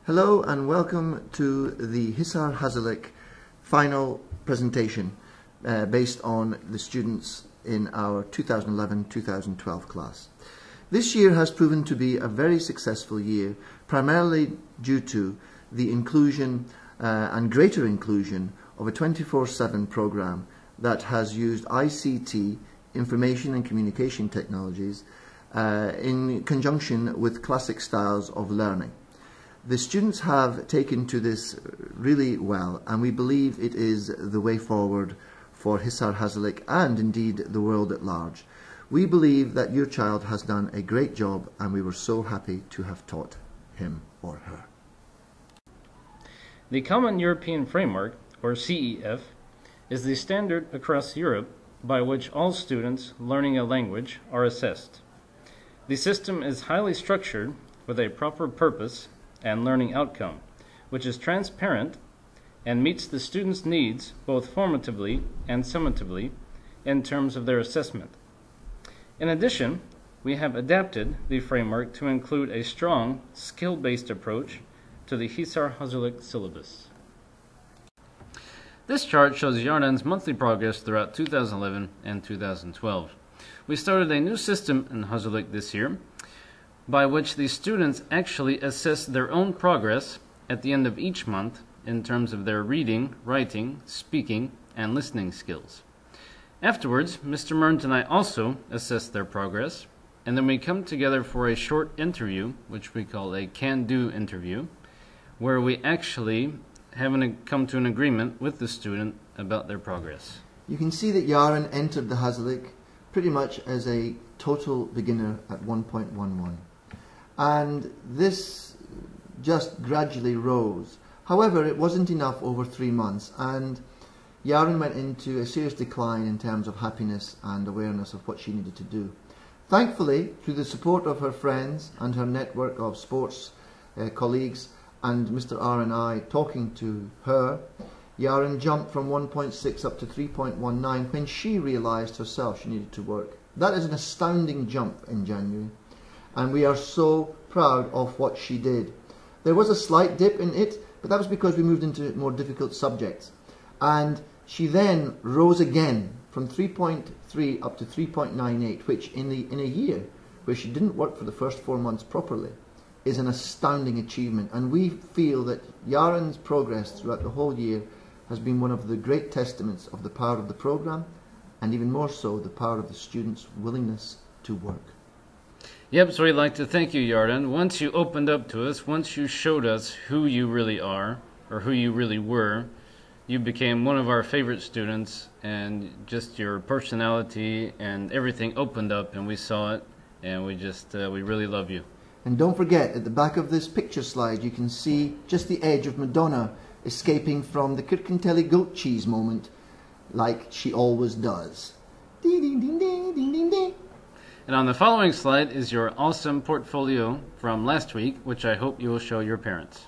Hello and welcome to the Hisar Hazalik final presentation based on the students in our 2011-2012 class. This year has proven to be a very successful year, primarily due to the inclusion and greater inclusion of a 24/7 program that has used ICT, information and communication technologies, in conjunction with classic styles of learning. The students have taken to this really well, and we believe it is the way forward for Hisar Hazalik and indeed the world at large. We believe that your child has done a great job, and we were so happy to have taught him or her. The Common European Framework, or CEF, is the standard across Europe by which all students learning a language are assessed. The system is highly structured with a proper purpose and learning outcome, which is transparent and meets the students' needs both formatively and summatively in terms of their assessment. In addition, we have adapted the framework to include a strong, skill-based approach to the Hisar Hazalik syllabus. This chart shows Yardan's monthly progress throughout 2011 and 2012. We started a new system in Hazalik this year, by which the students actually assess their own progress at the end of each month in terms of their reading, writing, speaking, and listening skills. Afterwards, Mr. Mearns and I also assess their progress, and then we come together for a short interview, which we call a can-do interview, where we actually come to an agreement with the student about their progress. You can see that Yaran entered the Hazalik pretty much as a total beginner at 1.11. And this just gradually rose. However, it wasn't enough over 3 months, and Yaran went into a serious decline in terms of happiness and awareness of what she needed to do. Thankfully, through the support of her friends and her network of sports colleagues and Mr. R and I talking to her, Yaran jumped from 1.6 up to 3.19 when she realized herself she needed to work. That is an astounding jump in January, and we are so proud of what she did. There was a slight dip in it, but that was because we moved into more difficult subjects. And she then rose again from 3.3 up to 3.98, which in a year where she didn't work for the first 4 months properly is an astounding achievement. And we feel that Yaran's progress throughout the whole year has been one of the great testaments of the power of the program, and even more so the power of the students' willingness to work. Yep, so we'd like to thank you, Yardan. Once you opened up to us, once you showed us who you really are, or who you really were, you became one of our favorite students, and just your personality and everything opened up, and we saw it, and we really love you. And don't forget, at the back of this picture slide, you can see just the edge of Madonna escaping from the Kirkintelli goat cheese moment, like she always does. Ding, ding, ding, ding, ding, ding, ding. And on the following slide is your awesome portfolio from last week, which I hope you will show your parents.